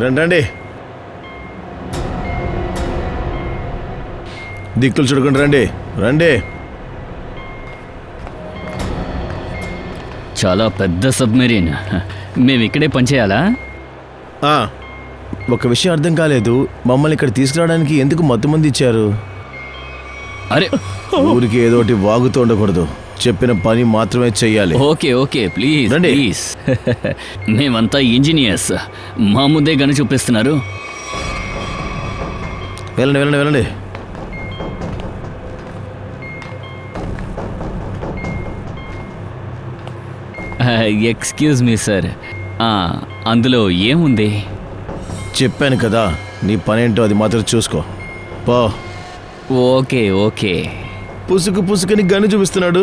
రండి రండి, దిక్కులు చూడకుండా రండి రండి. చాలా పెద్ద సబ్మెరీన్. మేము ఇక్కడే పనిచేయాలా? ఒక విషయం అర్థం కాలేదు, మమ్మల్ని ఇక్కడ తీసుకురావడానికి ఎందుకు మొత్తం ఇచ్చారు? అరే ఊరికి ఏదోటి వాగుతూ ఉండకూడదు, చెప్పిన పని మాత్రమే చెయ్యాలి. ఓకే ఓకే ప్లీజ్ రండి. ప్లీజ్. మేమంతా ఇంజనీర్స్, మా ముందే గని చూపిస్తున్నారు. వెళ్ళండి వెళ్ళండి వెళ్ళండి. ఎక్స్క్యూజ్ మీ సార్, అందులో ఏముంది? చెప్పాను కదా, నీ పనేంటో అది మాత్రం చూసుకో పో. Okay okay. పుసుకు పుసుకుని గన్ను చూపిస్తున్నాడు.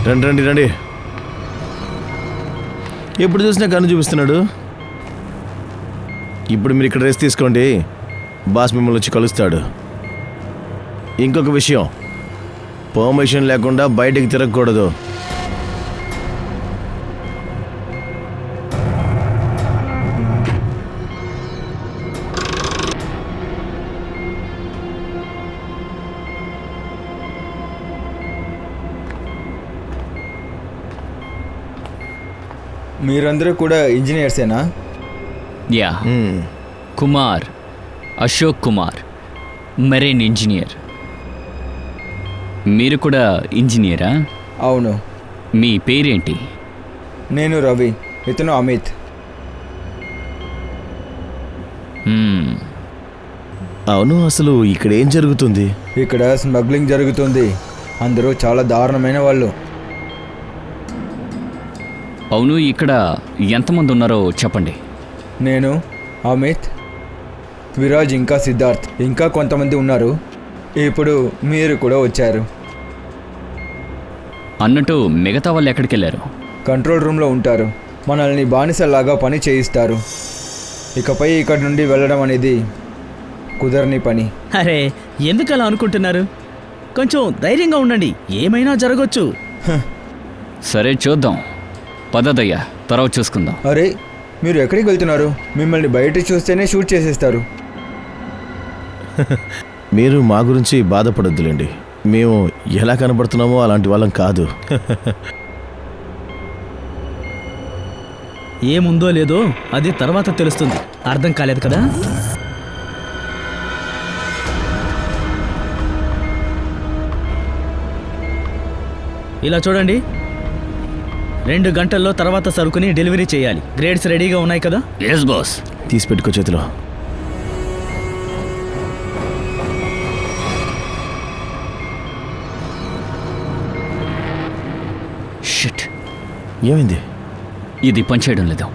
రండి రండి రండి. ఎప్పుడు చూసినా గన్ను చూపిస్తున్నాడు. ఇప్పుడు మీరు ఇక్కడ రెస్ట్ తీసుకోండి, బాస్ మిమ్మల్ని వచ్చి కలుస్తాడు. ఇంకొక విషయం, పర్మిషన్ లేకుండా బయటికి తిరగకూడదు. మీరందరూ కూడా ఇంజనీర్సేనా? Yeah, Kumar, Ashok Kumar, marine engineer. మీరు కూడా ఇంజనీరా? అవును. మీ పేరేంటి? నేను రవి, ఇతను అమిత్. అవును, అసలు ఇక్కడ ఏం జరుగుతుంది? ఇక్కడ స్మగ్లింగ్ జరుగుతుంది. అందరూ చాలా దారుణమైన వాళ్ళు. అవును, ఇక్కడ ఎంతమంది ఉన్నారో చెప్పండి. నేను, అమిత్, విరాజ్, ఇంకా సిద్ధార్థ్, ఇంకా కొంతమంది ఉన్నారు. ఇప్పుడు మీరు కూడా వచ్చారు. అన్నట్టు మిగతా వాళ్ళు ఎక్కడికి వెళ్ళారు? కంట్రోల్ రూమ్లో ఉంటారు. మనల్ని బానిసలాగా పని చేయిస్తారు. ఇకపై ఇక్కడ నుండి వెళ్ళడం అనేది కుదరని పని. అరే ఎందుకు అలా అనుకుంటున్నారు? కొంచెం ధైర్యంగా ఉండండి, ఏమైనా జరగచ్చు. సరే చూద్దాం, పదదయ్యా, తర్వాత చూసుకుందాం. అరే మీరు ఎక్కడికి వెళ్తున్నారు? మిమ్మల్ని బయట చూస్తేనే షూట్ చేసేస్తారు. మీరు మా గురించి బాధపడొద్దులేండి, మేము ఎలా కనబడుతున్నామో అలాంటి వాళ్ళం కాదు. ఏముందో లేదో అది తర్వాత తెలుస్తుంది. అర్థం కాలేదు కదా? ఇలా చూడండి, 2 గంటల్లో తర్వాత సరుకుని డెలివరీ చేయాలి. గ్రేడ్స్ రెడీగా ఉన్నాయి కదా? Yes boss. తీసి పెట్టుకో చేతిలో. షిట్, ఏమైంది? ఇది పనిచేయడం లేదు.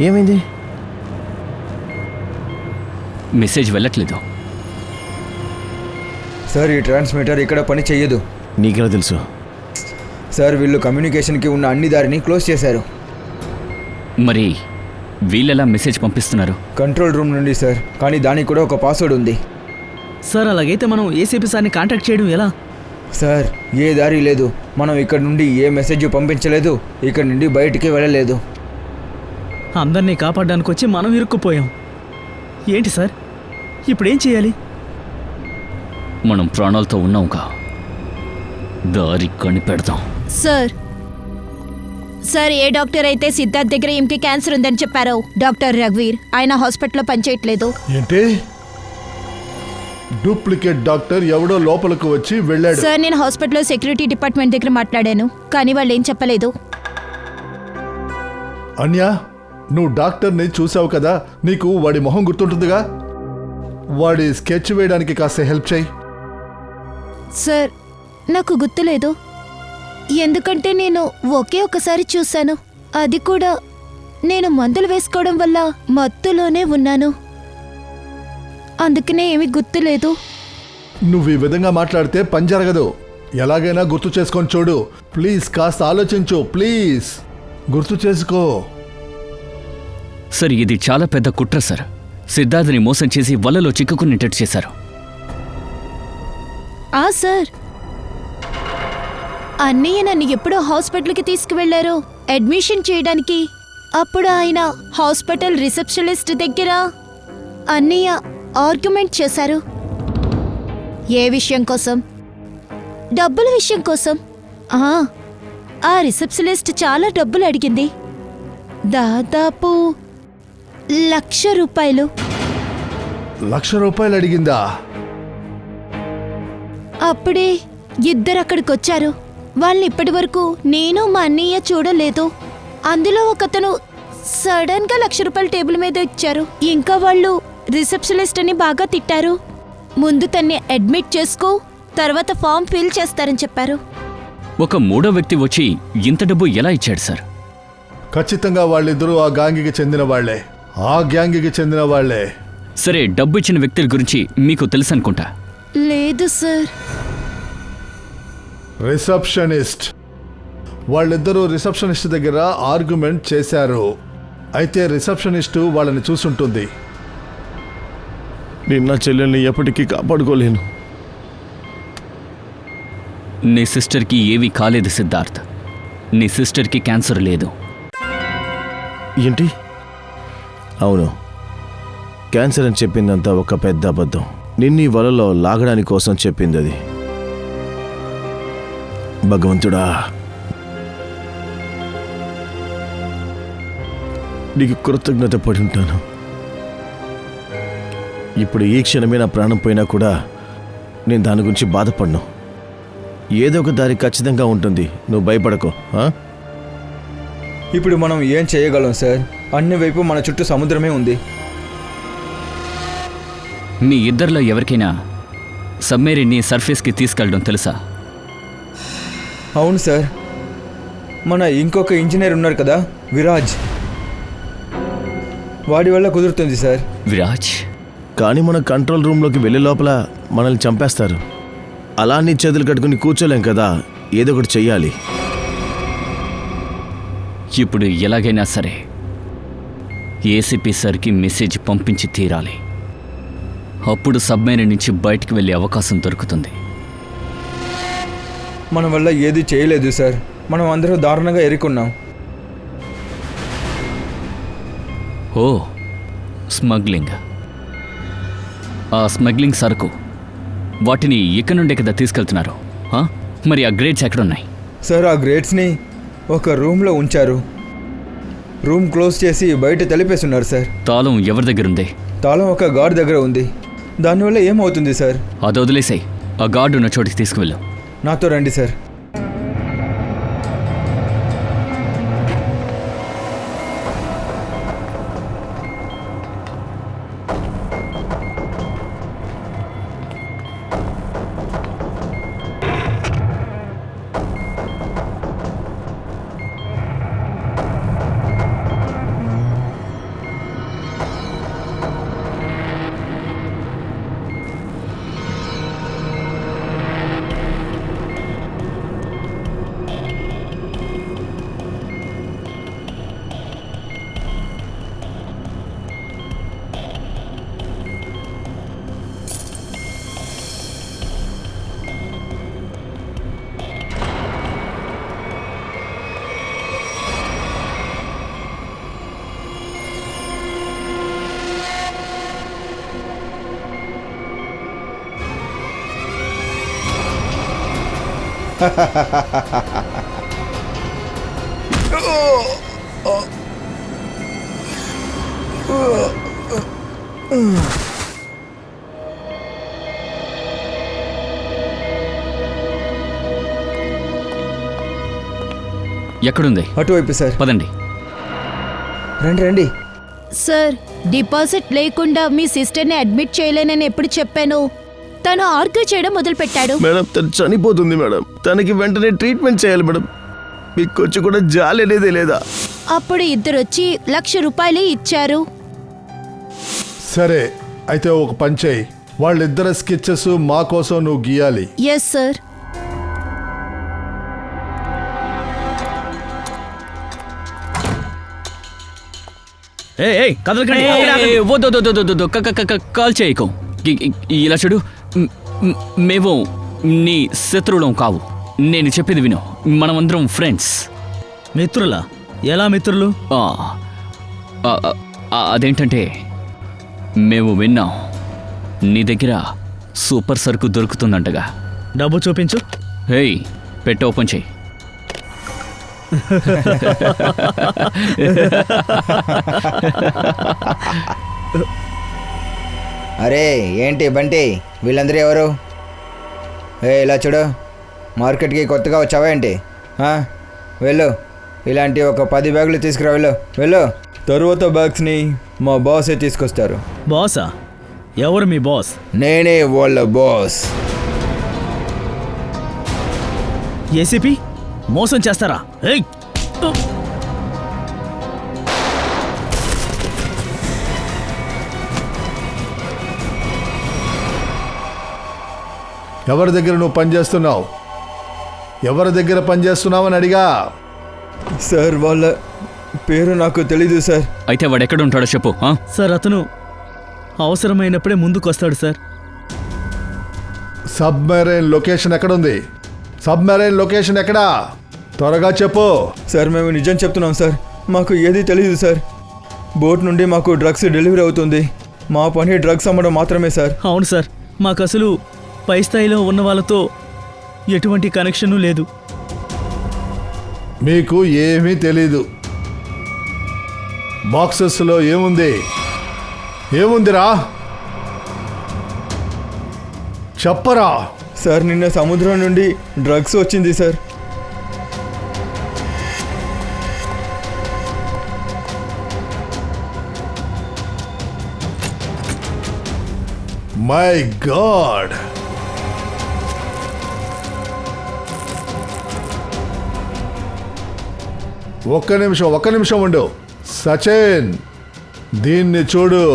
ఏమైంది? మెసేజ్ వెళ్ళట్లేదు. సార్ ఈ ట్రాన్స్మిటర్ ఇక్కడ పని చెయ్యదు. నీకెలా తెలుసు? సార్ వీళ్ళు కమ్యూనికేషన్కి ఉన్న అన్ని దారిని క్లోజ్ చేశారు. మరి వీళ్ళెలా మెసేజ్ పంపిస్తున్నారు? కంట్రోల్ రూమ్ నుండి సార్, కానీ దానికి కూడా ఒక పాస్వర్డ్ ఉంది. సార్ అలాగైతే మనం ఏసీపీ సార్ని కాంటాక్ట్ చేయడం ఎలా? సార్ ఏ దారి లేదు. మనం ఇక్కడ నుండి ఏ మెసేజ్ పంపించలేదు, ఇక్కడ నుండి బయటికి వెళ్ళలేదు. అందరినీ కాపాడడానికి వచ్చి మనం ఇరుక్కుపోయాం. ఏంటి సార్, ఇప్పుడేం చేయాలి? మనం ప్రాణాలతో ఉన్నాంగా, దారి కనిపెడదాం. సార్ సార్ ఏ డాక్టర్ అయితే సిద్ధార్థ్ దగ్గర ఈమెకి క్యాన్సర్ ఉందని చెప్పారో, డాక్టర్ రఘువీర్, ఆయన హాస్పిటల్లో పనిచేయట్లేదు. ఏంటి? డూప్లికేట్ డాక్టర్ ఎవడో లోపలికి వచ్చి వెళ్ళాడు. సార్ నేను హాస్పిటల్లో సెక్యూరిటీ డిపార్ట్మెంట్ దగ్గర మాట్లాడాను, కానీ వాళ్ళు ఏం చెప్పలేదు. అన్యా, నువ్వు డాక్టర్ని చూసావు కదా, నీకు వాడి మొహం గుర్తుంటుందిగా. వాడి స్కెచ్ వేయడానికి కాస్త హెల్ప్ చేయి. సార్ నాకు గుర్తులేదు, ఎందుకంటే నేను ఒకే ఒకసారి చూశాను. అది కూడా నేను మందులు వేసుకోవడం వల్ల మత్తులోనే ఉన్నాను, అందుకనే ఏమీ గుర్తులేదు. నువ్వు ఈ విధంగా మాట్లాడితే పని జరగదు. ఎలాగైనా గుర్తు చేసుకొని చూడు ప్లీజ్. కాస్త ఆలోచించు ప్లీజ్. గుర్తు చేసుకో. సార్ ఇది చాలా పెద్ద కుట్ర సార్. సిద్ధార్థని మోసం చేసి వలలో చిక్కుకునేటట్టు చేశారు. సార్ అన్నయ్య నన్ను ఎప్పుడో హాస్పిటల్కి తీసుకువెళ్లారు అడ్మిషన్ చేయడానికి. అప్పుడు ఆయన హాస్పిటల్ రిసెప్షనిస్ట్ దగ్గర అన్నయ్య ఆర్గ్యుమెంట్ చేశారు. ఏ విషయం కోసం? డబ్బుల విషయం కోసం. ఆ రిసెప్షనిస్ట్ చాలా డబ్బులు అడిగింది, దాదాపు 1,00,000 రూపాయలు. 1,00,000 రూపాయలు అడిగిందా? అప్పుడే ఇద్దరు అక్కడికొచ్చారు. వాళ్ళని ఇప్పటి వరకు నేను మా అన్నయ్య చూడలేదు. అందులో ఒకతను సడన్ గా 1,00,000 రూపాయలు టేబుల్ మీద ఇచ్చారు. ఇంకా వాళ్ళు రిసెప్షనిస్ట్ అని బాగా తిట్టారు. ముందు తన్ని అడ్మిట్ చేసుకో, తర్వాత ఫామ్ ఫిల్ చేస్తారని చెప్పారు. ఒక మూడో వ్యక్తి వచ్చి ఇంత డబ్బు ఎలా ఇచ్చాడు సార్? ఖచ్చితంగా వాళ్ళిద్దరూ ఆ గ్యాంగ్కి చెందిన వాళ్లే. ఆ గ్యాంగ్కి చెందిన వాళ్లే. సరే, డబ్బు ఇచ్చిన వ్యక్తుల గురించి మీకు తెలుసు అనుకుంటా. లేదు సార్. రిసెప్షనిస్ట్. వాళ్ళిద్దరూ రిసెప్షనిస్ట్ దగ్గర ఆర్గ్యుమెంట్ చేశారు. అయితే రిసెప్షనిస్టు వాళ్ళని చూసుంటుంది. నేను నా చెల్లెల్ని ఎప్పటికీ కాపాడుకోలేను. నీ సిస్టర్కి ఏమీ కాలేదు సిద్ధార్థ్. నీ సిస్టర్కి క్యాన్సర్ లేదు. ఏంటి? అవును, క్యాన్సర్ అని చెప్పిందంతా ఒక పెద్ద అబద్ధం. నిన్నీ వలలో లాగడానికి కోసం చెప్పింది అది. భగవంతుడా, నీకు కృతజ్ఞత పడి ఉంటాను. ఇప్పుడు ఈ క్షణమే నా ప్రాణం పోయినా కూడా నేను దాని గురించి బాధపడను. ఏదో ఒక దారి ఖచ్చితంగా ఉంటుంది, నువ్వు భయపడకు. ఇప్పుడు మనం ఏం చేయగలం సార్? అన్ని వైపు మన చుట్టూ సముద్రమే ఉంది. మీ ఇద్దరిలో ఎవరికైనా సబ్మెరీన్ని సర్ఫేస్కి తీసుకెళ్ళడం తెలుసా? అవును సార్, మన ఇంకొక ఇంజనీర్ ఉన్నారు కదా, విరాజ్. వాడి వల్ల కుదురుతుంది సార్. విరాజ్? కానీ మన కంట్రోల్ రూమ్లోకి వెళ్ళే లోపల మనల్ని చంపేస్తారు. అలా నీ చేతులు కట్టుకుని కూర్చోలేం కదా, ఏదో ఒకటి చెయ్యాలి. ఇప్పుడు ఎలాగైనా సరే ఏసీపీ సార్కి మెసేజ్ పంపించి తీరాలి. అప్పుడు సబ్మెరీన్ నుంచి బయటికి వెళ్ళే అవకాశం దొరుకుతుంది. మన వల్ల ఏది చేయలేదు సార్. మనం అందరూ దారుణంగా ఎరుకున్నాం. ఓ, స్మగ్లింగ్. ఆ స్మగ్లింగ్ సరుకు వాటిని ఇక్కడి నుండే కదా తీసుకెళ్తున్నారు. మరి ఆ గ్రేడ్స్ ఎక్కడున్నాయి? సార్, ఆ గ్రేడ్స్ని ఒక రూమ్లో ఉంచారు. రూమ్ క్లోజ్ చేసి బయట తలిపేస్తున్నారు సార్. తాళం ఎవరి దగ్గర ఉంది? తాళం ఒక గార్డ్ దగ్గర ఉంది. దానివల్ల ఏమవుతుంది సార్? అది వదిలేసాయి. ఆ గార్డు ఉన్న చోటికి తీసుకువెళ్ళు. నాతో రండి సార్. ఎక్కడుంది? అటువైపు సార్. పదండి. రండి రండి. సార్, డిపాజిట్ లేకుండా మీ సిస్టర్ని అడ్మిట్ చేయలేనని ఎప్పుడు చెప్పాను? తను ఆర్గ్యూ చేయడం మొదలుపెట్టాడు. మేడం, తను చనిపోతుంది మేడం. తనకి వెంటనే ట్రీట్మెంట్ చేయాలి మేడం. మీకు కొంచెం కూడా జాలి అనేది లేదా? అప్పుడు ఇద్దరు వచ్చి 1,00,000 రూపాయలు ఇచ్చారు. సరే, అయితే ఒక పని చేయి. వాళ్ళిద్దరు స్కెచెస్ మా కోసం నువ్వు గీయాలి. Yes sir. కాల్ చేయకు. ఇలా చూడు, మేము నీ శత్రువులం కావు. నేను చెప్పేది విను, మనమందరం ఫ్రెండ్స్. మిత్రులా? ఎలా మిత్రులు? అదేంటంటే మేము విన్నాం నీ దగ్గర సూపర్ సరుకు దొరుకుతుందంటగా. డబ్బు చూపించు. హేయ్, పెట్టి ఓపెన్ చేయి. అరే ఏంటి బంటి, వీళ్ళందరూ ఎవరు? ఇలా చూడు, మార్కెట్కి కొత్తగా వచ్చావా ఏంటి? వెళ్ళు, ఇలాంటి ఒక 10 బ్యాగులు తీసుకురా. వెళ్ళు. తరువాత బ్యాగ్స్ని మా బాసే తీసుకొస్తారు. బాసా? ఎవరు మీ బాస్? నేనే వాళ్ళ బాస్. ఏసీపీ మోసం చేస్తారా? ఏయ్! ఎవరి దగ్గర నువ్వు పనిచేస్తున్నావు? ఎవరి దగ్గర పనిచేస్తున్నావని అడిగా. సార్ వాళ్ళ పేరు నాకు తెలీదు సార్. అయితే వాడు ఎక్కడ ఉంటాడో చెప్పు. సార్ అతను అవసరమైనప్పుడే ముందుకు వస్తాడు సార్. సబ్మెరైన్ లొకేషన్ ఎక్కడుంది? సబ్మెరైన్ లొకేషన్ ఎక్కడా? త్వరగా చెప్పు. సార్ మేము నిజం చెప్తున్నాం సార్, మాకు ఏదీ తెలీదు సార్. బోట్ నుండి మాకు డ్రగ్స్ డెలివరీ అవుతుంది. మా పని డ్రగ్స్ అమ్మడం మాత్రమే సార్. అవును సార్, మాకు అసలు పై స్థాయిలో ఉన్న వాళ్ళతో ఎటువంటి కనెక్షను లేదు. మీకు ఏమీ తెలీదు. బాక్సెస్లో ఏముందిరా? చెప్పరా. సార్ నిన్న సముద్రం నుండి డ్రగ్స్ వచ్చింది సార్. My God. ఒక్క నిమిషం ఉండు. సచిన్, దీన్ని చూడు.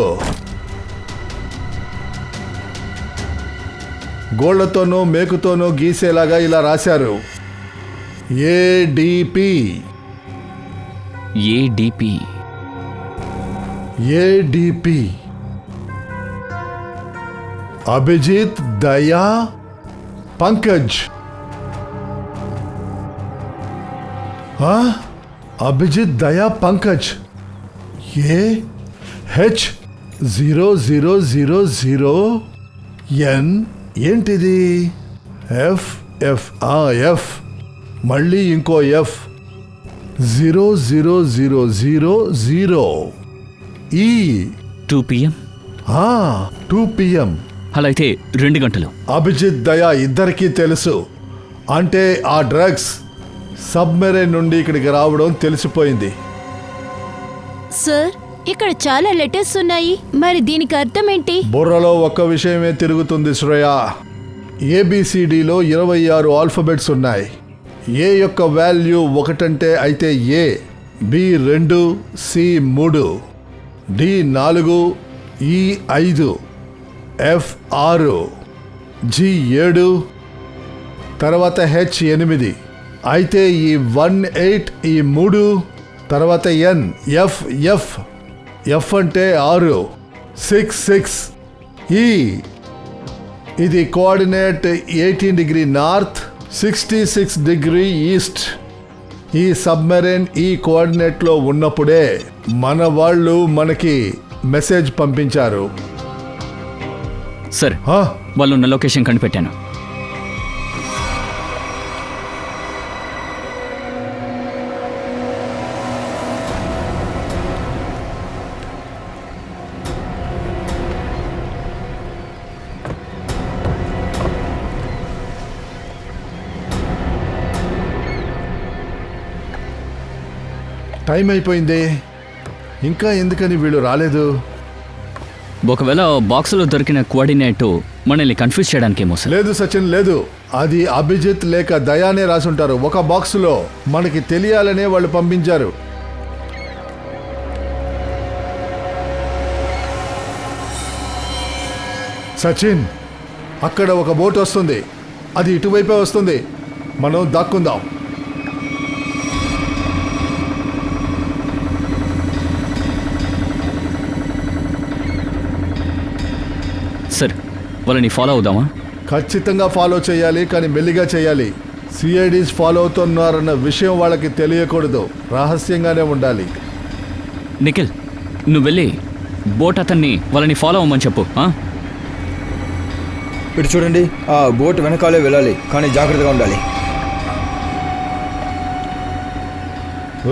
గోళ్లతోనూ మేకుతోనూ గీసేలాగా ఇలా రాశారు. ఏడిపి. అభిజిత్ దయా పంకజ్. అభిజిత్ దయా పంకజ్. H0000N. ఏంటిది? ఎఫ్. మళ్ళీ ఇంకో ఎఫ్. 0000 E. 2 PM. 2 PM. అలా అయితే 2 గంటలు. అభిజిత్ దయా ఇద్దరికీ తెలుసు. అంటే ఆ డ్రగ్స్ సబ్మెరైన్ నుండి ఇక్కడికి రావడం తెలిసిపోయింది. సార్, ఇక్కడ చాలా లెటర్స్ ఉన్నాయి, మరి దీనికి అర్థం ఏంటి? బుర్రలో ఒక్క విషయమే తిరుగుతుంది శ్రేయ. ABCDలో 26 ఆల్ఫబెట్స్ ఉన్నాయి. ఏ యొక్క వాల్యూ 1 అయితే A, B 2, C 3, D 4, E 5, F 6, G 7, తర్వాత H 8. అయితే ఈ 1 8 ఈ 3, తర్వాత N F అంటే 6, 6 6. E ఇది coordinate 18 degree north, 66 degree east. ఈ సబ్మెరైన్ ఈ కోఆర్డినేట్లో ఉన్నప్పుడే మన వాళ్ళు మనకి మెసేజ్ పంపించారు. సార్, వాళ్ళు ఉన్న లొకేషన్ కనిపెట్టాను. టైం అయిపోయింది, ఇంకా ఎందుకని వీళ్ళు రాలేదు? ఒకవేళ బాక్సులో దొరికిన కోఆర్డినేట్ మనల్ని కన్ఫ్యూజ్ చేయడానికేమో సార్. లేదు సచిన్, లేదు. అది అభిజిత్ లేక దయానే రాసుంటారు. ఒక బాక్సులో మనకి తెలియాలనే వాళ్ళు పంపించారు. సచిన్, అక్కడ ఒక బోట్ వస్తుంది. అది ఇటువైపే వస్తుంది. మనం దాక్కుందాం. సార్, వాళ్ళని ఫాలో అవుదామా? ఖచ్చితంగా ఫాలో చేయాలి, కానీ మెల్లిగా చేయాలి. సిఐడీస్ ఫాలో అవుతున్నారన్న విషయం వాళ్ళకి తెలియకూడదు, రహస్యంగానే ఉండాలి. నిఖిల్, నువ్వు వెళ్ళి బోట్ అతన్ని వాళ్ళని ఫాలో అవ్వమని చెప్పు. ఇటు చూడండి, ఆ బోట్ వెనకాలే వెళ్ళాలి, కానీ జాగ్రత్తగా ఉండాలి.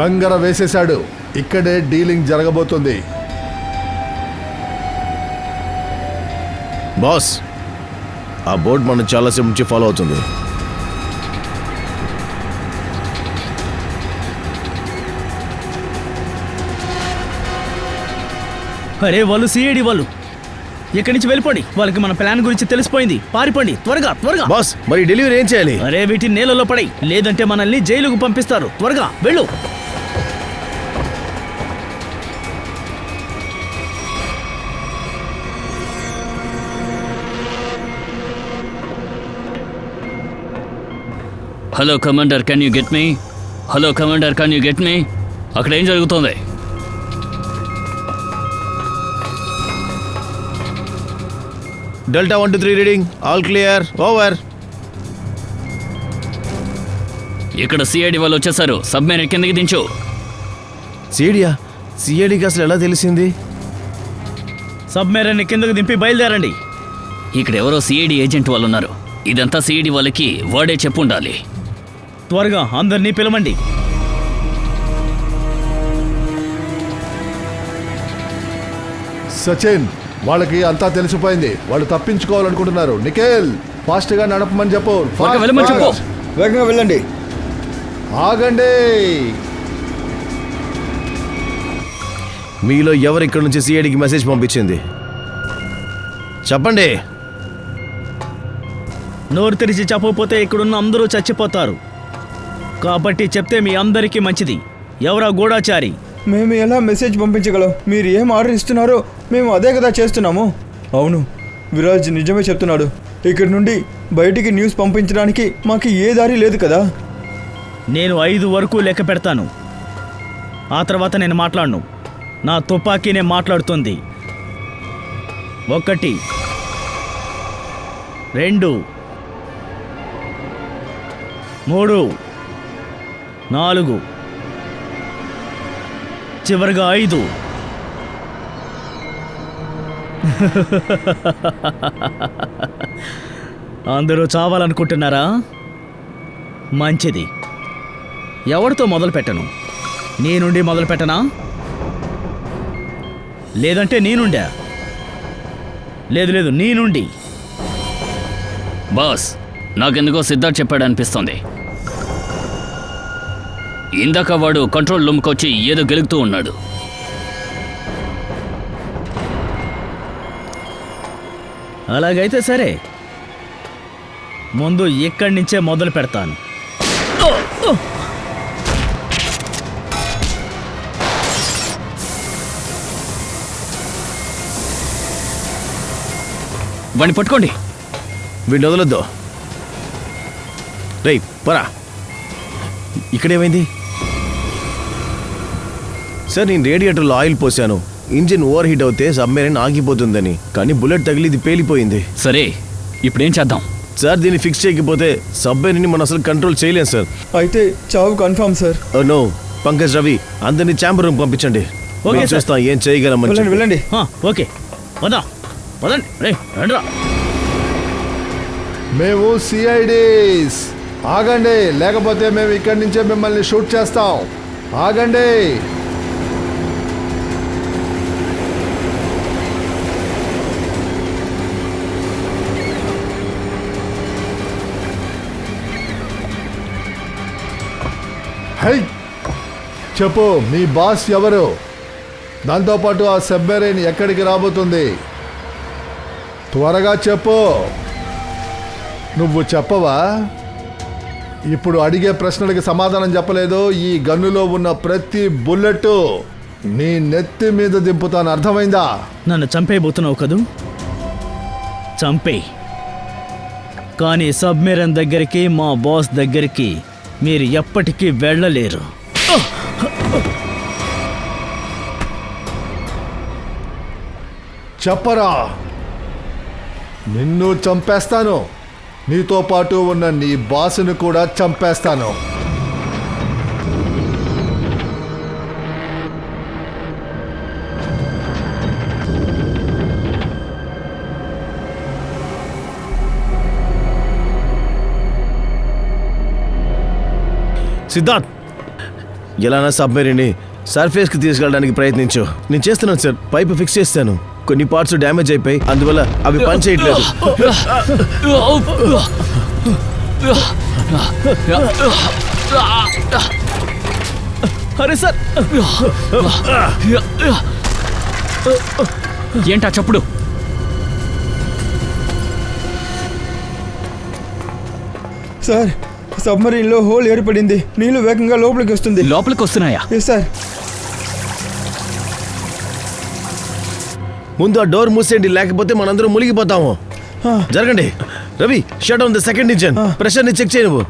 లంగర వేసేశాడు. ఇక్కడే డీలింగ్ జరగబోతుంది. బాస్, ఆ బోట్ మనం చాలాసేపు నుంచి ఫాలో అవుతుంది. అరే వాళ్ళు సిఐడి వాళ్ళు, ఇక్కడి నుంచి వెళ్ళిపోండి. వాళ్ళకి మన ప్లాన్ గురించి తెలిసిపోయింది. పారిపోండి, త్వరగా త్వరగా. బాస్, మరి డెలివరీ ఏం చేయాలి? అరే వీటిని నేలలో పడై, లేదంటే మనల్ని జైలుకు పంపిస్తారు. త్వరగా వెళ్ళు. Hello commander, can you get me? Hello commander, can you get me? అక్కడ ఏం జరుగుతోంది? Delta 1 2 3 reading, all clear, over. ఇక్కడ సిఐడి వాళ్ళు వచ్చేసారు. సబ్మెరైన్ కిందకి దించు. సిఐడియా? సిఐడికి అసలు ఎలా తెలిసింది? సబ్మెరైన్ కిందకు దింపి బయలుదేరండి. ఇక్కడ ఎవరో సిఐడి ఏజెంట్ వాళ్ళు ఉన్నారు. ఇదంతా సిఐడి వాళ్ళకి వర్డే చెప్పుండాలి. త్వరగా అందరినీ పిలవండి. సచిన్, వాళ్ళకి అంతా తెలిసిపోయింది. వాళ్ళు తప్పించుకోవాలనుకుంటున్నారు. నిఖిల్, ఫాస్ట్ గా నడపమని చెప్పు. త్వరగా వెళ్ళమని చెప్పు. వేగంగా వెళ్ళండి. ఆగండి. మీలో ఎవరు ఇక్కడ నుంచి సిఐడికి మెసేజ్ పంపించింది? చెప్పండి. నోరు తెరిచి చెప్పకపోతే ఇక్కడున్న అందరూ చచ్చిపోతారు. కాబట్టి చెప్తే మీ అందరికీ మంచిది. ఎవరా గూఢాచారి? మేము ఎలా మెసేజ్ పంపించగలం? మీరు ఏం ఆర్డర్ ఇస్తున్నారో మేము అదే కదా చేస్తున్నాము. అవును, విరాజ్ నిజమే చెప్తున్నాడు. ఇక్కడి నుండి బయటికి న్యూస్ పంపించడానికి మాకు ఏ దారి లేదు కదా. నేను 5 వరకు లెక్క పెడతాను. ఆ తర్వాత నేను మాట్లాడను. నా తుపాకీనే మాట్లాడుతుంది. 1 2 3 4 చివరిగా 5. అందరూ చావాలనుకుంటున్నారా? మంచిది. ఎవరితో మొదలు పెట్టను? నీ నుండి మొదలు పెట్టనా, లేదంటే నీ నుండా? లేదు, నీ నుండి. బాస్, నాకెందుకో సిద్ధార్థ్ చెప్పాడు అనిపిస్తోంది. ఇందాక వాడు కంట్రోల్ రూమ్కి వచ్చి ఏదో గెలుగుతూ ఉన్నాడు. అలాగైతే సరే, ముందు ఇక్కడి నుంచే మొదలు పెడతాను. వాడిని పట్టుకోండి. వీడిని వదలొద్దు. రేయ్ పరా. ఇక్కడేమైంది? సార్, నేను రేడియేటర్లో ఆయిల్ పోసాను. ఇంజిన్ ఓవర్ హీట్ అవుతే సబ్మెరైన్ ఆగిపోతుందని, కానీ బుల్లెట్ తగిలి ఇది పేలిపోయింది. సరే, ఇప్పుడేం చేద్దాం? సార్, దీన్ని ఫిక్స్ చేయకపోతే సబ్మెరైన్ని మనం అసలు కంట్రోల్ చేయలేం సార్. అయితే చావు confirm sir. No, Pankaj Ravi, అందరినీ ఛాంబర్ రూమ్ పంపించండి. ఓకే మేము సార్. చూస్తాం ఏం చేయగలమని వెళ్ళండి చెప్పి. వెళ్ళండి. ఓకే, వదండి. రండిరా. మేము సిఐడీస్. ఆగండి, లేకపోతే మేము ఇక్కడి నుంచే మిమ్మల్ని షూట్ చేస్తాం. ఆగండి. హై, చెప్పు, మీ బాస్ ఎవరు? దాంతోపాటు ఆ సబ్మెరైన్ ఎక్కడికి రాబోతుంది? త్వరగా చెప్పు. నువ్వు చెప్పవా? ఇప్పుడు అడిగే ప్రశ్నలకి సమాధానం చెప్పలేదు. ఈ గన్నులో ఉన్న ప్రతి బుల్లెట్ నీ నెత్తి మీద దింపుతాను, అర్థమైందా? నన్ను చంపేయబోతున్నావు కదూ? చంపేయ్. కానీ సబ్మెరైన్ దగ్గరికి, మా బాస్ దగ్గరికి మీరు ఎప్పటికీ వెళ్ళలేరు. చెప్పరా, నిన్ను చంపేస్తాను. నీతో పాటు ఉన్న నీ బాసును కూడా చంపేస్తాను. సిద్ధార్థ్, ఎలానా సబ్మెరీని సర్ఫేస్కి తీసుకెళ్ళడానికి ప్రయత్నించు. నేను చేస్తున్నాను సార్. పైపు ఫిక్స్ చేస్తాను. కొన్ని పార్ట్స్ డ్యామేజ్ అయిపోయి అందువల్ల అవి పని చేయట్లేదు. అరే సార్, ఏంటా చప్పుడు? సార్, సబ్మరీన్లో హోల్ ఏర్పడింది. నీళ్లు వేగంగా లోపలికి వస్తుంది. లోపలికి వస్తున్నాయా? Yes sir. ముందు ఆ డోర్ మూసేయండి, లేకపోతే మనందరం మునిగిపోతాము. జరగండి. Ravi, shut on the second engine. ప్రెషర్ని చెక్ చేయి నువ్వు.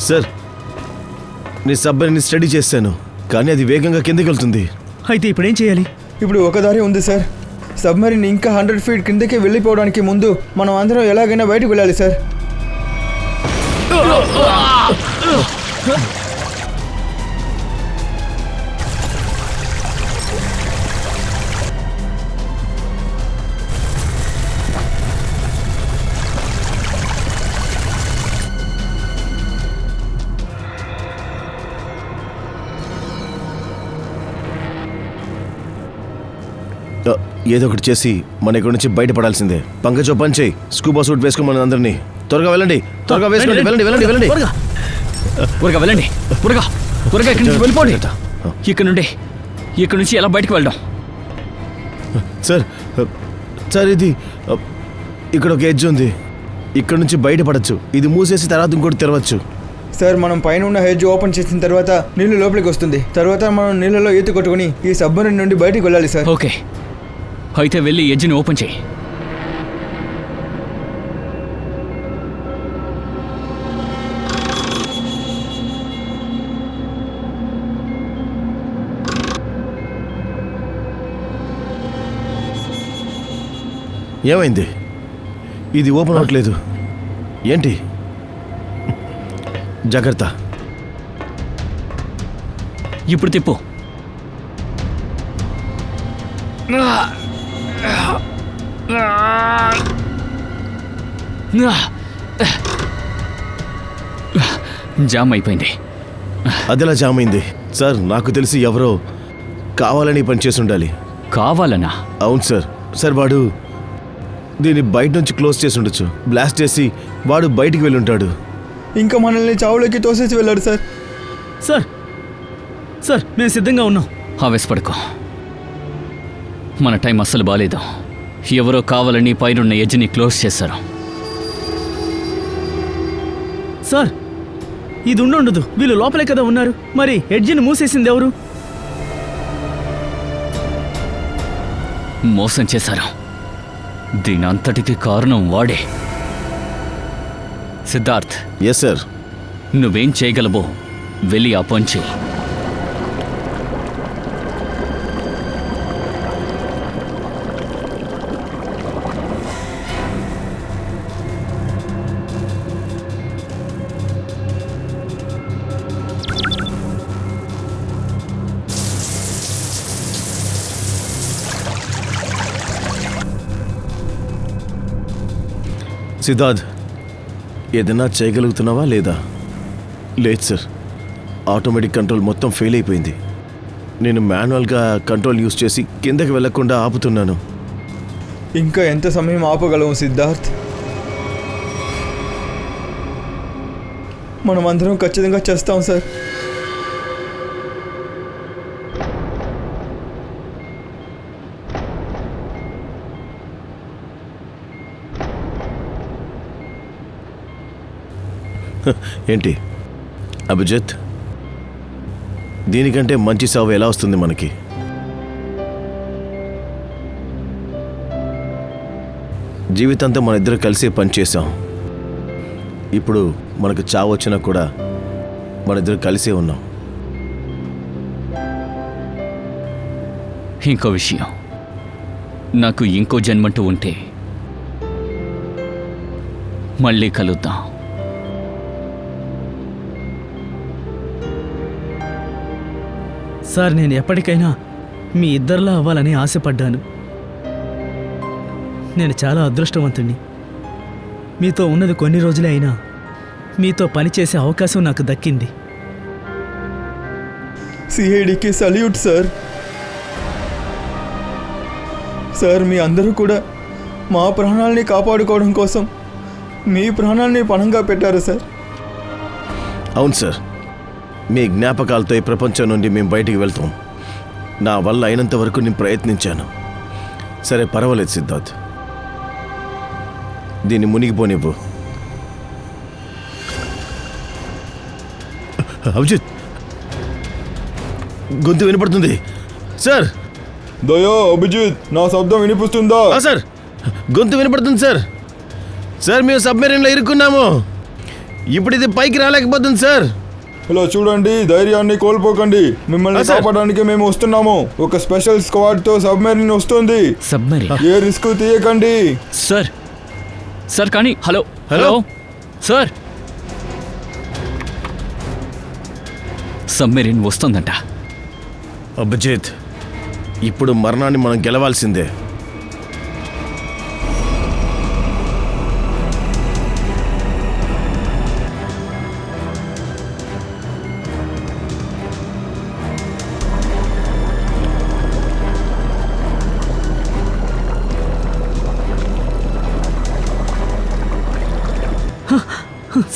సార్, నీ సబ్మెరీన్ని స్టడీ చేశాను, కానీ అది వేగంగా కిందకి వెళ్తుంది. అయితే ఇప్పుడు ఏం చేయాలి? ఇప్పుడు ఒక దారి ఉంది సార్. సబ్మరీన్ ఇంకా 100 ఫీట్ కిందకి వెళ్ళిపోవడానికి ముందు మనం అందరం ఎలాగైనా బయటకు వెళ్ళాలి సార్. ఏదో ఒకటి చేసి మన ఇక్కడ నుంచి బయటపడాల్సిందే. పంకజో పని చేయి. స్కూబా సూట్ వేసుకుని మన అందరినీ. త్వరగా వెళ్ళండి, త్వరగా వేసుకోండి. వెళ్ళండి వెళ్ళండి వెళ్ళండి. త్వరగా వెళ్ళండి, త్వరగా త్వరగా ఇక్కడి నుంచి వెళ్ళిపోండి. ఇక్కడ నుంచి ఎలా బయటకు వెళ్ళడం? సార్, సార్ ఇది ఇక్కడ ఒక ఎడ్జ్ ఉంది. ఇక్కడ నుంచి బయటపడచ్చు. ఇది మూసేసి తర్వాత ఇంకోటి తెరవచ్చు. సార్, మనం పైన ఉన్న హెడ్జ్ ఓపెన్ చేసిన తర్వాత నీళ్లు లోపలికి వస్తుంది. తర్వాత మనం నీళ్ళలో ఈత కొట్టుకుని ఈ సబ్మరీన్ నుండి బయటికి వెళ్ళాలి సార్. ఓకే, అయితే వెళ్ళి ఎడ్జ్ని ఓపెన్ చేయి. ఏమైంది? ఇది ఓపెన్ అవ్వట్లేదు. ఏంటి? జాగ్రత్త. ఇప్పుడు తిప్పు. జామ్ అయిపోయింది. అదిలా జామ్ అయింది సార్. నాకు తెలిసి ఎవరో కావాలని పనిచేసి ఉండాలి. కావాలనా? అవును సార్. సార్, వాడు దీన్ని బయట నుంచి క్లోజ్ చేసి ఉండొచ్చు. బ్లాస్ట్ చేసి వాడు బయటికి వెళ్ళి ఉంటాడు. ఇంకా మనల్ని చావులోకి తోసేసి వెళ్ళాడు సార్. సార్, సార్, మేము సిద్ధంగా ఉన్నాం. ఆవేశపడుకో. మన టైం అస్సలు బాలేదు. ఎవరో కావాలని పైనున్న ఎడ్జ్ని క్లోజ్ చేశారు. సార్, ఇది ఉండదు. వీళ్ళు లోపలే కదా ఉన్నారు. మరి ఎడ్జిని మూసేసింది ఎవరు? మోసం చేశారు. దీని అంతటికి కారణం వాడే. Siddharth, yes sir. నువ్వేం చేయగలవో వెళ్ళి ఆ పని చెయ్యి. సిద్ధార్థ్, ఏదైనా చేయగలుగుతున్నావా లేదా? లేదు సార్. ఆటోమేటిక్ కంట్రోల్ మొత్తం ఫెయిల్ అయిపోయింది. నేను మాన్యువల్గా కంట్రోల్ యూస్ చేసి కిందకి వెళ్లకుండా ఆపుతున్నాను. ఇంకా ఎంత సమయం ఆపగలము సిద్ధార్థ్? మనం అందరం ఖచ్చితంగా చేస్తాం సార్. ఏంటి అభిజిత్, దీనికంటే మంచి సావు ఎలా వస్తుంది మనకి? జీవితాంతం మన ఇద్దరు కలిసి పనిచేసాం. ఇప్పుడు మనకు చావు వచ్చినా కూడా మన ఇద్దరు కలిసే ఉన్నాం. ఇంకో విషయం, నాకు ఇంకో జన్మంటూ ఉంటే మళ్ళీ కలుద్దాం. సార్, నేను ఎప్పటికైనా మీ ఇద్దరిలా అవ్వాలని ఆశపడ్డాను. నేను చాలా అదృష్టవంతుణ్ణి. మీతో ఉన్నది కొన్ని రోజులే అయినా మీతో పనిచేసే అవకాశం నాకు దక్కింది. సిఐడికి సల్యూట్ సార్. సార్, మీ అందరూ కూడా మా ప్రాణాలని కాపాడుకోవడం కోసం మీ ప్రాణాలని పణంగా పెట్టారు సార్. అవును సార్, మీ జ్ఞాపకాలతో ఈ ప్రపంచం నుండి మేము బయటికి వెళ్తాం. నా వల్ల అయినంత వరకు నేను ప్రయత్నించాను. సరే, పర్వాలేదు సిద్ధార్థ్, దీన్ని మునిగిపోనివ్వు. అభిజిత్, గొంతు వినపడుతుంది సార్. దయా, అభిజిత్, నా శబ్దం వినిపిస్తుందా? సార్, గొంతు వినపడుతుంది సార్. సార్, మేము సబ్మెరీన్లో ఇరుక్కున్నాము. ఇప్పుడు ఇది పైకి రాలేకపోతుంది సార్. ఇలా చూడండి, ధైర్యాన్ని కోల్పోకండి. మిమ్మల్ని సార్. కాపాడడానికి మేము వస్తున్నాము. ఒక స్పెషల్ స్క్వాడ్ తో సబ్మెరీన్ వస్తుంది. సబ్మెరీన్? ఏ రిస్క్ తీయకండి. సార్, సార్ కానీ హలో హలో సార్, సబ్మెరీన్ వస్తుందంట. అభిజిత్, ఇప్పుడు మరణాన్ని మనం గెలవాల్సిందే.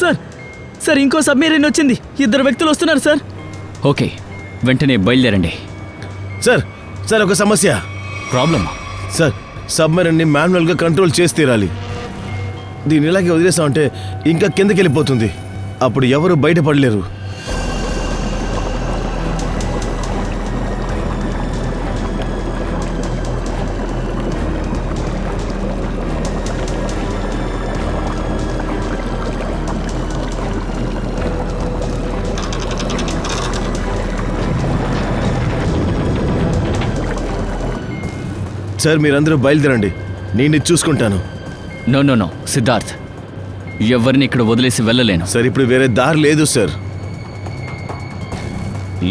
సార్, సార్, ఇంకో సబ్మెరీన్ వచ్చింది. 2 వ్యక్తులు వస్తున్నారు సార్. ఓకే, వెంటనే బయలుదేరండి. సార్, సార్, ఒక సమస్య. ప్రాబ్లమా? సార్, సబ్మెరీన్ని మాన్యువల్గా కంట్రోల్ చేసి తీరాలి. దీన్ని ఇలాగే వదిలేసామంటే ఇంకా కిందకి వెళ్ళిపోతుంది. అప్పుడు ఎవరు బయటపడలేరు. సార్, మీరందరూ బయలుదేరండి. నేను ఇది చూసుకుంటాను. నో నో నో సిద్ధార్థ్, ఎవరిని ఇక్కడ వదిలేసి వెళ్ళలేను. సార్, ఇప్పుడు వేరే దారి లేదు సార్.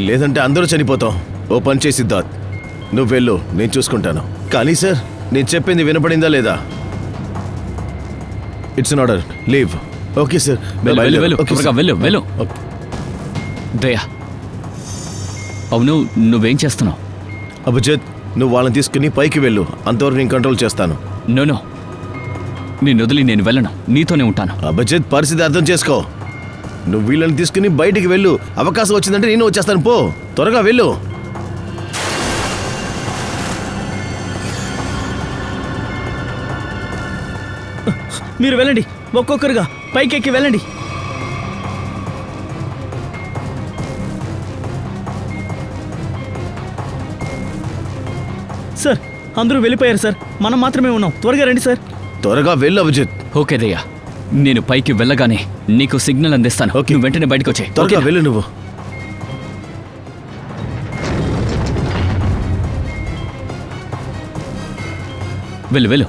లేదంటే అందరూ చనిపోతాం. ఓ పని చేసి సిద్ధార్థ్, నువ్వు వెళ్ళు, నేను చూసుకుంటాను. కానీ సార్, నేను చెప్పింది వినపడిందా లేదా? It's an order, leave. Okay sir, వెళ్ళు, వెళ్ళు, వెళ్ళు, ఓకే త్వరగా సార్. వెళ్ళు, వెళ్ళు. ఓకే. దయా, అవును, నువ్వేం చేస్తున్నావు? అభిజిత్, నువ్వు వాళ్ళని తీసుకుని పైకి వెళ్ళు. అంతవరకు నేను కంట్రోల్ చేస్తాను. నో నో, నేను వదిలి నేను వెళ్ళను, నీతోనే ఉంటాను. అభిజిత్, పరిస్థితి అర్థం చేసుకో. నువ్వు వీళ్ళని తీసుకుని బయటికి వెళ్ళు. అవకాశం వచ్చిందంటే నేను వచ్చేస్తాను. పో, త్వరగా వెళ్ళు. మీరు వెళ్ళండి, ఒక్కొక్కరుగా పైకెక్కి వెళ్ళండి. సార్, అందరూ వెళ్ళిపోయారు సార్. మనం మాత్రమే ఉన్నాం. త్వరగా రండి సార్. త్వరగా వెళ్ళు అభిజిత్. ఓకే దయ్యా, నేను పైకి వెళ్ళగానే నీకు సిగ్నల్ అందిస్తాను. ఓకే. నువ్వు వెంటనే బయటకు వచ్చే. త్వరగా వెళ్ళు నువ్వు. వెళ్ళు, వెళ్ళు.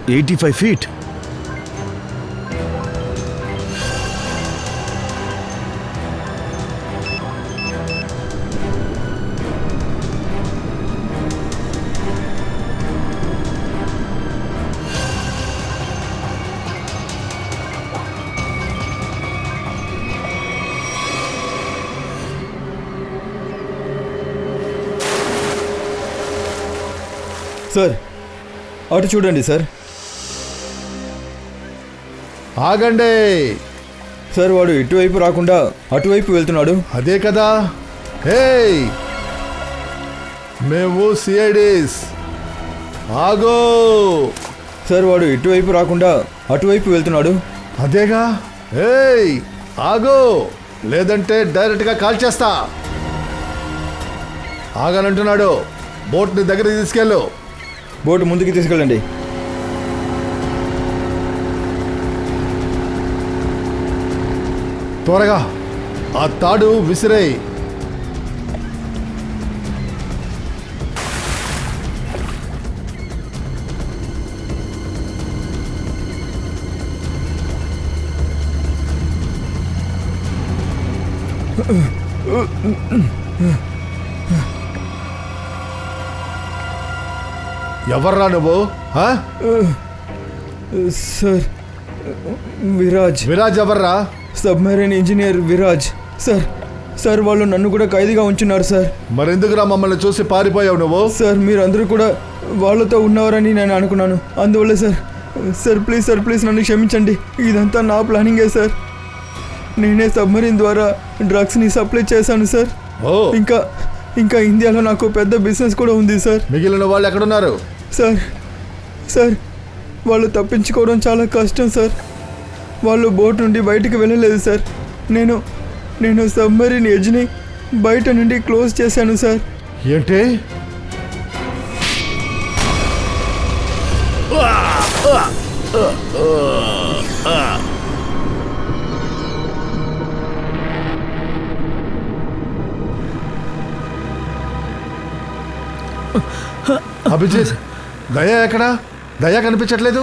$85 feet. సార్ అటు చూడండి సార్. ఆగండి. సార్ వాడు ఇటువైపు రాకుండా అటువైపు వెళ్తున్నాడు. అదే కదా. హే, మేము సిఐడీస్. ఆగో. సార్ వాడు ఇటువైపు రాకుండా అటువైపు వెళ్తున్నాడు. అదేగా. ఏయ్ ఆగో, లేదంటే డైరెక్ట్గా కాల్ చేస్తా. ఆగనంటున్నాడు. బోట్ని దగ్గరికి తీసుకెళ్ళు. బోటు ముందుకు తీసుకెళ్ళండి. త్వరగా ఆ తాడు విసిరేయ్. ఎవర్రా నువ్వు? సార్ విరాజ్. విరాజ్ ఎవర్రా? Submarine engineer Viraj. సార్ వాళ్ళు నన్ను కూడా ఖైదీగా ఉంచున్నారు సార్. మరెందుకురా మమ్మల్ని చూసి పారిపోయావు నువ్వు? సార్ మీరందరూ కూడా వాళ్ళతో ఉన్నవారని నేను అనుకున్నాను, అందువల్ల సార్ ప్లీజ్ నన్ను క్షమించండి. ఇదంతా నా ప్లానింగే సార్. నేనే సబ్మెరైన్ ద్వారా డ్రగ్స్ని సప్లై చేశాను సార్. ఇంకా ఇండియాలో నాకు పెద్ద బిజినెస్ కూడా ఉంది సార్. మిగిలిన వాళ్ళు ఎక్కడున్నారు? సార్ వాళ్ళు తప్పించుకోవడం చాలా కష్టం సార్. వాళ్ళు బోట్ నుండి బయటికి వెళ్ళలేదు సార్. నేను సబ్మెరీన్ ఎడ్జ్ని బయట నుండి క్లోజ్ చేశాను సార్. ఏంటి? అభిజిత్, దయా ఎక్కడా? దయా కనిపించట్లేదు.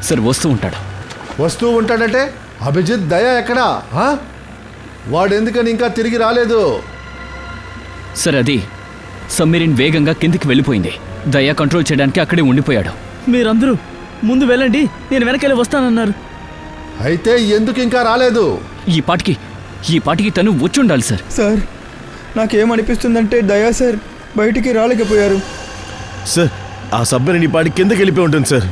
సార్ వస్తూ ఉంటాడంటే అభిజిత్, దయా ఎక్కడా? వాడెందుకని ఇంకా తిరిగి రాలేదు? సార్ అది సబ్మెరీన్ వేగంగా కిందికి వెళ్ళిపోయింది. దయా కంట్రోల్ చేయడానికి అక్కడే ఉండిపోయాడు. మీరందరూ ముందు వెళ్ళండి, నేను వెనకాలే వస్తానన్నారు. అయితే ఎందుకు ఇంకా రాలేదు? ఈ పాటికి తను వచ్చుండాలి సార్. సార్ నాకేమనిపిస్తుందంటే దయా సార్ బయటికి రాలేకపోయారు. సార్ ఆ సబ్మెరీన్ ఈ పాటి కిందకి వెళ్ళిపోయి ఉంటుంది సార్.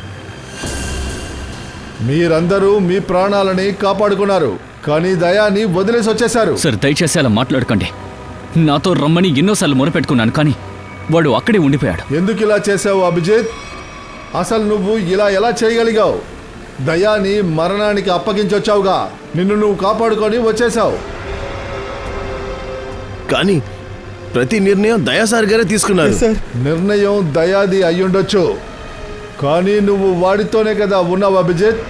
మీరందరూ మీ ప్రాణాలని కాపాడుకున్నారు, కానీ దయాని వదిలేసి వచ్చేశారు. సార్ దయచేసి అలా మాట్లాడకండి. నాతో రమ్మని ఎన్నోసార్లు మొరపెట్టుకున్నాను, కానీ వాడు అక్కడే ఉండిపోయాడు. ఎందుకు ఇలా చేసావు అభిజిత్? అసలు నువ్వు ఇలా ఎలా చేయగలిగావు? దయాని మరణానికి అప్పగించొచ్చావుగా, నిన్ను నువ్వు కాపాడుకొని వచ్చేసావు. కానీ ప్రతి నిర్ణయం దయాసార్ గారే తీసుకున్నారు. నిర్ణయం దయాది అయ్యుండొచ్చు, కానీ నువ్వు వాడితోనే కదా ఉన్నావు అభిజిత్.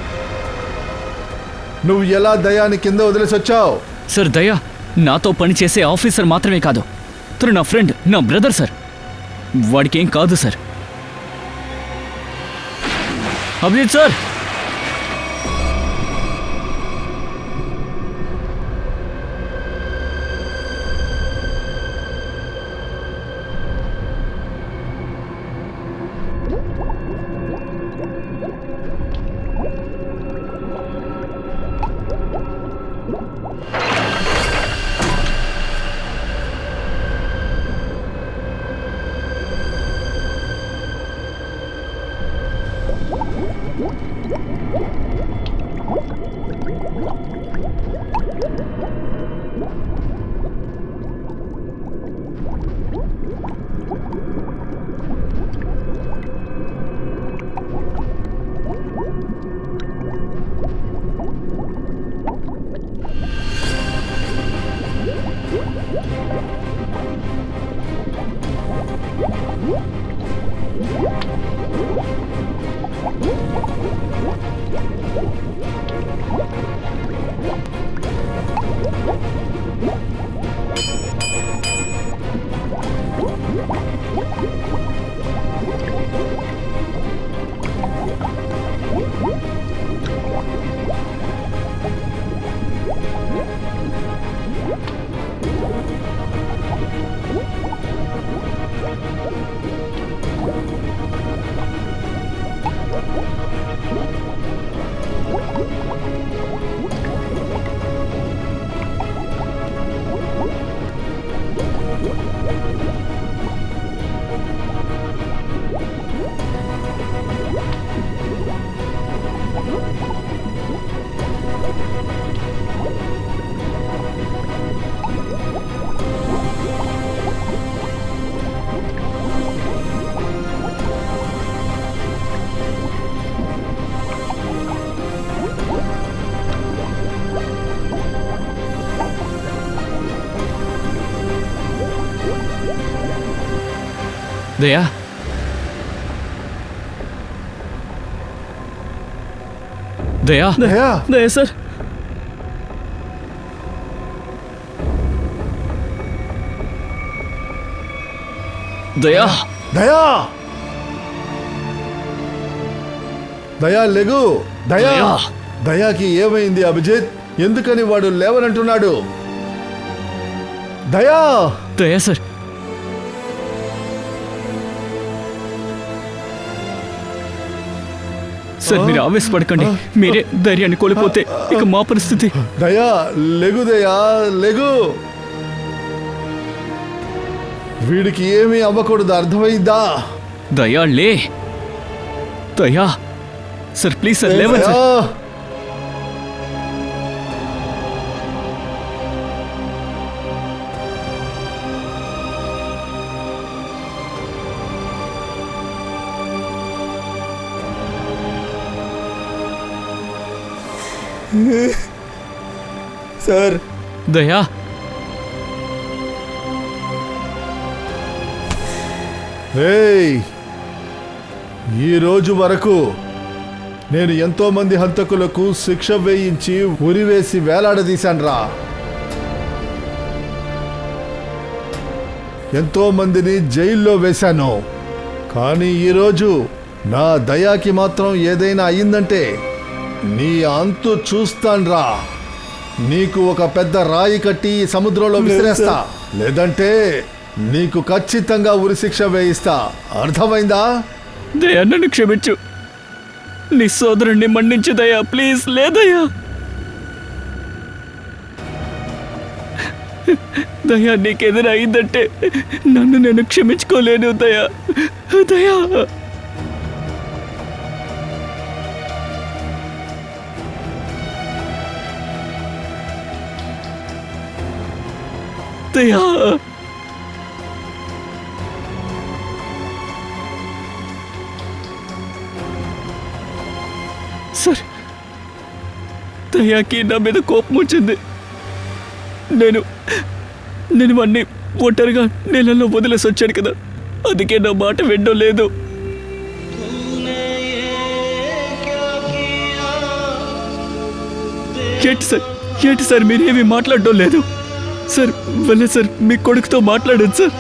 నువ్వు ఎలా దయాని కింద వదిలేసి వచ్చావు? సార్ దయా నాతో పనిచేసే ఆఫీసర్ మాత్రమే కాదు, తను నా ఫ్రెండ్, నా బ్రదర్ సార్. వాడికేం కాదు సార్. అభిజిత్ సార్, దయా దయా దయా దయా సార్. దయా దయా దయా లెగు దయా దయా. దయాకి ఏమైంది అభిజిత్? ఎందుకని వాడు లేవనంటున్నాడు? దయా దయా సార్. సార్ మీరు ఆవేశపడకండి. మీరే ధైర్యాన్ని కోల్పోతే ఇక మా పరిస్థితి. దయా లెగు దయా లెగు. వీడికి ఏమీ అవ్వకూడదు, అర్థమైందా? దయా లే. దయా సార్ ప్లీజ్ సార్ లేవండి సార్. దయా. సార్ దయా రేయ్, ఈ రోజు వరకు నేను ఎంతో మంది హంతకులకు శిక్ష వేయించి ఉరివేసి వేలాడదీశాన్రా. ఎంతో మందిని జైల్లో వేశాను. కానీ ఈరోజు నా దయాకి మాత్రం ఏదైనా అయిందంటే నీ అంతు చూస్తాన్రా. నీకు ఒక పెద్ద రాయి కట్టి ఈ సముద్రంలో విసిరేస్తా, లేదంటే నీకు ఖచ్చితంగా ఉరిశిక్ష వేయిస్తా. అర్థమైందా? దయా నన్ను క్షమించు. నీ సోదరుణ్ణి మన్నించు దయా ప్లీజ్. లేదయ్యా దయా నీకేదైనా అయిందంటే నన్ను నేను క్షమించుకోలేను దయా. దయా దయా సార్ దయాకి నా మీద కోపం వచ్చింది. నేను వాడిని ఒంటరిగా నీళ్ళలో వదిలేసి వచ్చాను కదా, అందుకే నా మాట వినడం లేదు. ఏంటి సార్ మీరేమీ మాట్లాడడం లేదు సార్? వెళ్ళే సార్ మీ కొడుకుతో మాట్లాడదు సార్.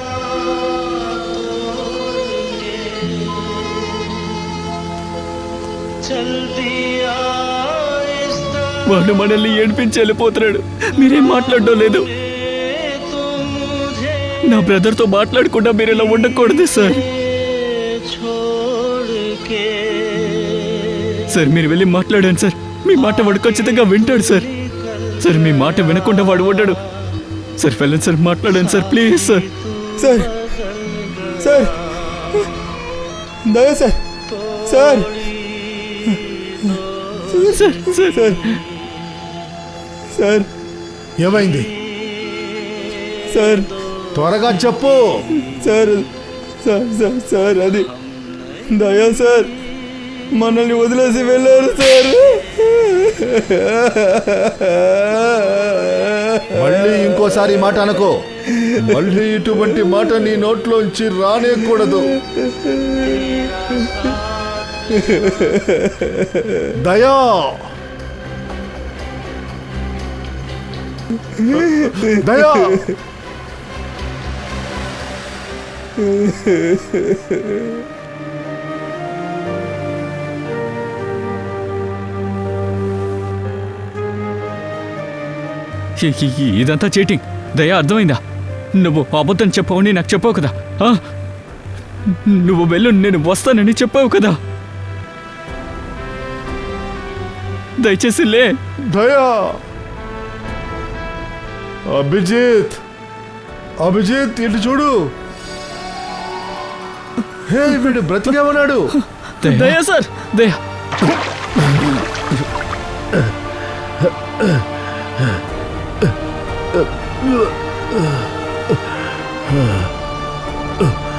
వాడు మనల్ని ఏడిపించి వెళ్ళిపోతున్నాడు. మీరేం మాట్లాడడం లేదు. నా బ్రదర్తో మాట్లాడకుండా మీరు ఇలా ఉండకూడదు సార్. సార్ మీరు వెళ్ళి మాట్లాడండి సార్. మీ మాట వాడు ఖచ్చితంగా వింటాడు సార్. సార్ మీ మాట వినకుండా వాడు ఉండడు సార్. వెళ్ళండి సార్, మాట్లాడండి sir please sir. Sir sir Daya sir. Sir sir sir sir sir ఏమైంది? సార్ త్వరగా చెప్పు. సార్ సార్ సార్ సార్ అది దయా సార్ మనల్ని వదిలేసి వెళ్ళారు సార్. మళ్ళీ ఇంకోసారి మాట అనుకో. మళ్ళీ ఇటువంటి మాట నీ నోట్లోంచి రానేకూడదు. దయా దయా ఇదంతా చీటింగ్. దయా అర్థమైందా? నువ్వు అబద్ధం చెప్పవని నాకు చెప్పావు కదా. నువ్వు వెళ్ళు, నేను వస్తానని చెప్పావు కదా. దయచేసి లే. దయా అభిజిత్, అభిజిత్ ఇటు చూడు. హే వీడు బ్రతికే ఉన్నాడు. దయా సార్. దయా Uh